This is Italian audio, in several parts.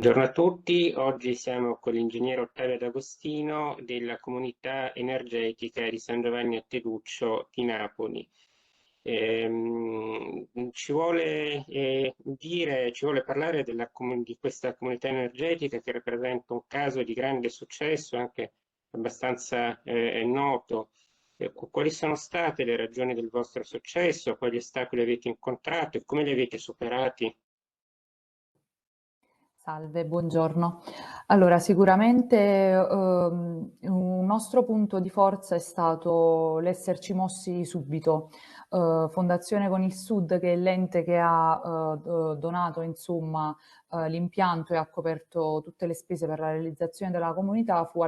Buongiorno a tutti, oggi siamo con l'ingegnere Ottavio D'Agostino della comunità energetica di San Giovanni a Teduccio di Napoli. Ci vuole parlare di questa comunità energetica che rappresenta un caso di grande successo, anche abbastanza noto. Quali sono state le ragioni del vostro successo? Quali ostacoli avete incontrato e come li avete superati? Salve, buongiorno. Allora, sicuramente un nostro punto di forza è stato l'esserci mossi subito. Fondazione con il Sud, che è l'ente che ha donato insomma, l'impianto e ha coperto tutte le spese per la realizzazione della comunità, fu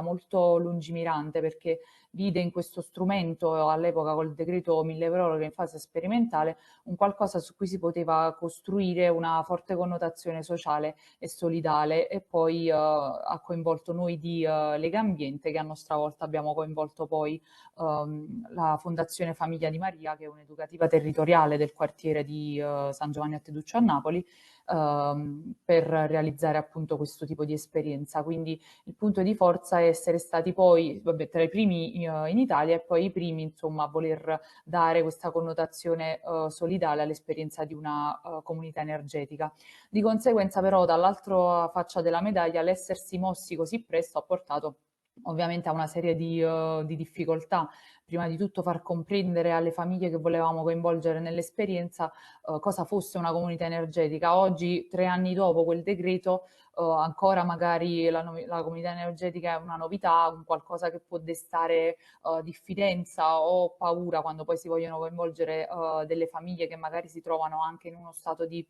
molto lungimirante perché vide in questo strumento all'epoca col decreto 1000 proroghe in fase sperimentale un qualcosa su cui si poteva costruire una forte connotazione sociale e solidale e poi ha coinvolto noi di Lega Ambiente che a nostra volta abbiamo coinvolto poi la Fondazione Famiglia di Maria che è un'educativa territoriale del quartiere di San Giovanni a Teduccio a Napoli per realizzare appunto questo tipo di esperienza. Quindi il punto di forza è essere stati poi, vabbè, tra i primi in Italia e poi i primi, insomma, a voler dare questa connotazione solidale all'esperienza di una comunità energetica. Di conseguenza, però, dall'altra faccia della medaglia, l'essersi mossi così presto ha portato ovviamente a una serie di difficoltà. Prima di tutto far comprendere alle famiglie che volevamo coinvolgere nell'esperienza cosa fosse una comunità energetica. Oggi, 3 anni dopo quel decreto, ancora magari la comunità energetica è una novità, un qualcosa che può destare diffidenza o paura quando poi si vogliono coinvolgere delle famiglie che magari si trovano anche in uno stato di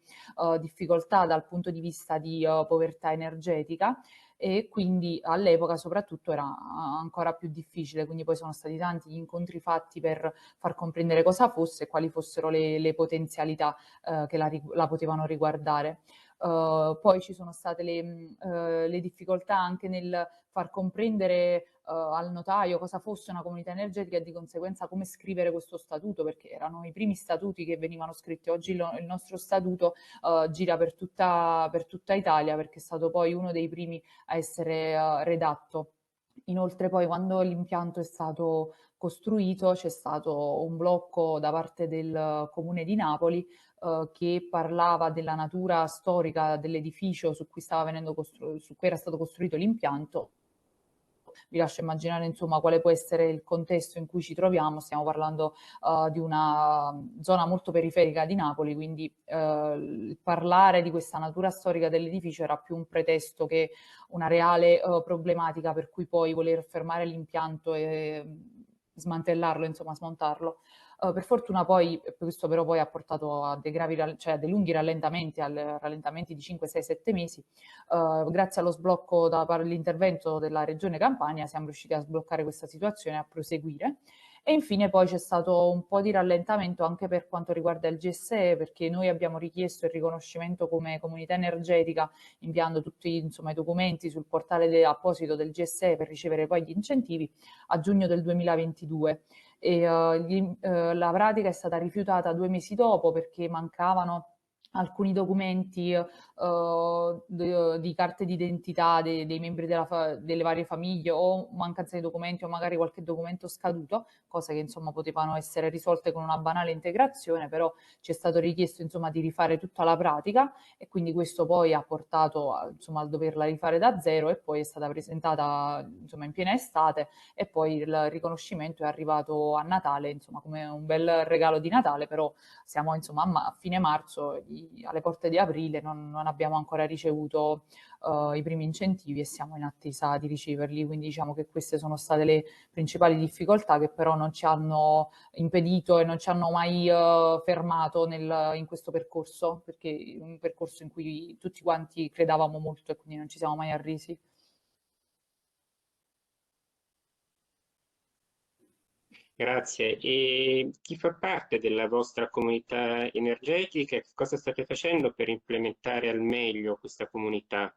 difficoltà dal punto di vista di povertà energetica e quindi all'epoca soprattutto era ancora più difficile, quindi poi sono stati tanti gli incontri fatti per far comprendere cosa fosse e quali fossero le potenzialità che la potevano riguardare. Poi ci sono state le difficoltà anche nel far comprendere al notaio cosa fosse una comunità energetica e di conseguenza come scrivere questo statuto, perché erano i primi statuti che venivano scritti. Oggi il nostro statuto gira per tutta Italia perché è stato poi uno dei primi a essere redatto. Inoltre poi quando l'impianto è stato costruito c'è stato un blocco da parte del Comune di Napoli che parlava della natura storica dell'edificio su cui su cui era stato costruito l'impianto. Vi lascio immaginare insomma quale può essere il contesto in cui ci troviamo, stiamo parlando di una zona molto periferica di Napoli, quindi parlare di questa natura storica dell'edificio era più un pretesto che una reale problematica per cui poi voler fermare l'impianto e smantellarlo, insomma smontarlo. Per fortuna poi, questo però poi ha portato a cioè a dei lunghi rallentamenti, rallentamenti di 5, 6, 7 mesi. Grazie allo sblocco dall'intervento della Regione Campania siamo riusciti a sbloccare questa situazione e a proseguire. E infine poi c'è stato un po' di rallentamento anche per quanto riguarda il GSE, perché noi abbiamo richiesto il riconoscimento come comunità energetica inviando tutti insomma, i documenti sul portale apposito del GSE per ricevere poi gli incentivi a giugno del 2022 e la pratica è stata rifiutata 2 mesi dopo perché mancavano alcuni documenti di carte d'identità dei membri delle varie famiglie o mancanza di documenti o magari qualche documento scaduto, cose che insomma potevano essere risolte con una banale integrazione, però ci è stato richiesto insomma di rifare tutta la pratica e quindi questo poi ha portato insomma a doverla rifare da zero e poi è stata presentata insomma in piena estate e poi il riconoscimento è arrivato a Natale, insomma come un bel regalo di Natale, però siamo insomma a fine marzo, alle porte di aprile, non abbiamo ancora ricevuto i primi incentivi e siamo in attesa di riceverli, quindi diciamo che queste sono state le principali difficoltà che però non ci hanno impedito e non ci hanno mai fermato in questo percorso, perché è un percorso in cui tutti quanti credavamo molto e quindi non ci siamo mai arresi. Grazie. E chi fa parte della vostra comunità energetica e che cosa state facendo per implementare al meglio questa comunità?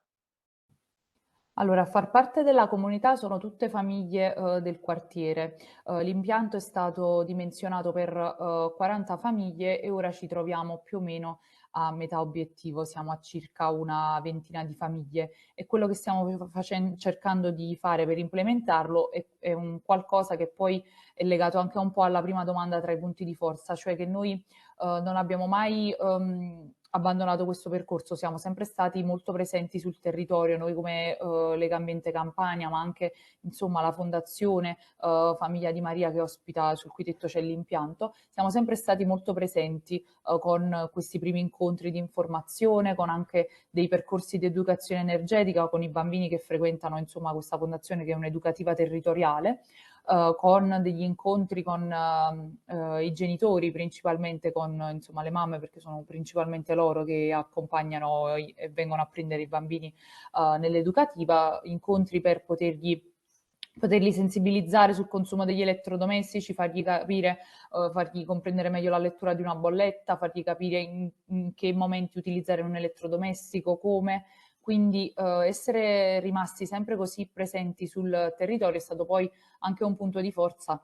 Allora, a far parte della comunità sono tutte famiglie, del quartiere. L'impianto è stato dimensionato per, 40 famiglie e ora ci troviamo più o meno a metà obiettivo, siamo a circa una ventina di famiglie e quello che stiamo cercando di fare per implementarlo è un qualcosa che poi è legato anche un po' alla prima domanda tra i punti di forza, cioè che noi, non abbiamo mai, abbandonato questo percorso, siamo sempre stati molto presenti sul territorio, noi come Lega Ambiente Campania, ma anche insomma la Fondazione Famiglia di Maria che ospita, sul cui tetto c'è l'impianto, siamo sempre stati molto presenti con questi primi incontri di informazione, con anche dei percorsi di educazione energetica con i bambini che frequentano insomma questa fondazione che è un'educativa territoriale con degli incontri con i genitori, principalmente con insomma, le mamme, perché sono principalmente loro che accompagnano e vengono a prendere i bambini nell'educativa, incontri per poterli sensibilizzare sul consumo degli elettrodomestici, fargli capire, fargli comprendere meglio la lettura di una bolletta, fargli capire in che momenti utilizzare un elettrodomestico, come. Quindi essere rimasti sempre così presenti sul territorio è stato poi anche un punto di forza,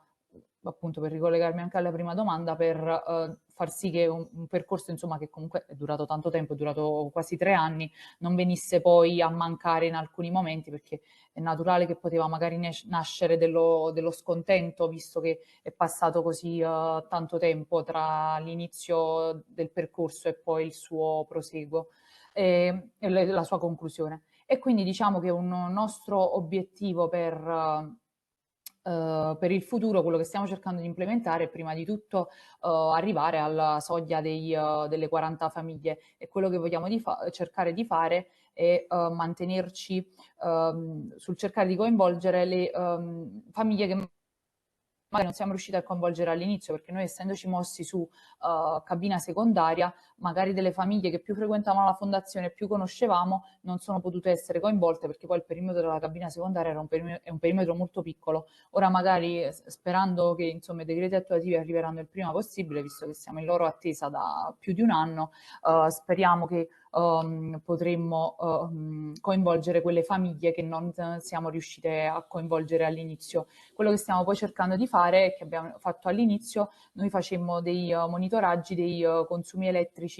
appunto per ricollegarmi anche alla prima domanda, per far sì che un percorso insomma, che comunque è durato tanto tempo, è durato quasi 3 anni, non venisse poi a mancare in alcuni momenti, perché è naturale che poteva magari nascere dello scontento, visto che è passato così tanto tempo tra l'inizio del percorso e poi il suo proseguo e la sua conclusione. E quindi diciamo che un nostro obiettivo per il futuro, quello che stiamo cercando di implementare è prima di tutto arrivare alla soglia delle 40 famiglie e quello che vogliamo cercare di fare è mantenerci sul cercare di coinvolgere le famiglie che magari non siamo riusciti a coinvolgere all'inizio, perché noi essendoci mossi su cabina secondaria, magari delle famiglie che più frequentavano la fondazione e più conoscevamo non sono potute essere coinvolte perché poi il perimetro della cabina secondaria è un perimetro molto piccolo. Ora magari sperando che insomma, i decreti attuativi arriveranno il prima possibile, visto che siamo in loro attesa da più di un anno, speriamo che potremmo coinvolgere quelle famiglie che non siamo riuscite a coinvolgere all'inizio. Quello che stiamo poi cercando di fare, che abbiamo fatto all'inizio, noi facemmo dei monitoraggi dei consumi elettrici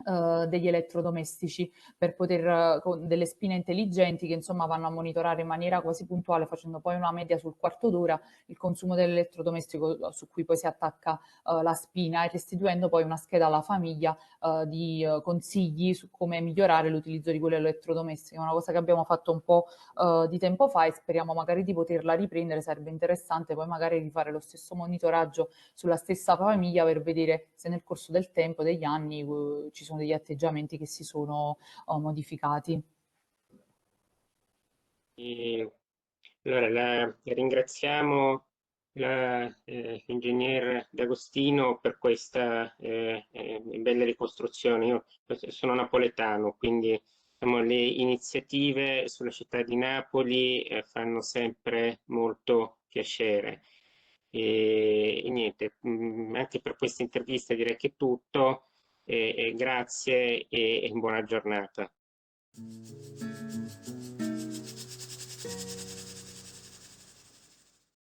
degli elettrodomestici per con delle spine intelligenti che insomma vanno a monitorare in maniera quasi puntuale facendo poi una media sul quarto d'ora il consumo dell'elettrodomestico su cui poi si attacca la spina e restituendo poi una scheda alla famiglia di consigli su come migliorare l'utilizzo di quell'elettrodomestico. È una cosa che abbiamo fatto un po' di tempo fa e speriamo magari di poterla riprendere, sarebbe interessante poi magari rifare lo stesso monitoraggio sulla stessa famiglia per vedere se nel corso del tempo, degli anni, ci sono degli atteggiamenti che si sono modificati. E, allora, ringraziamo l'ingegner D'Agostino per questa bella ricostruzione. Io sono napoletano, quindi diciamo, le iniziative sulla città di Napoli fanno sempre molto piacere. E niente, anche per questa intervista direi che è tutto. Grazie e buona giornata.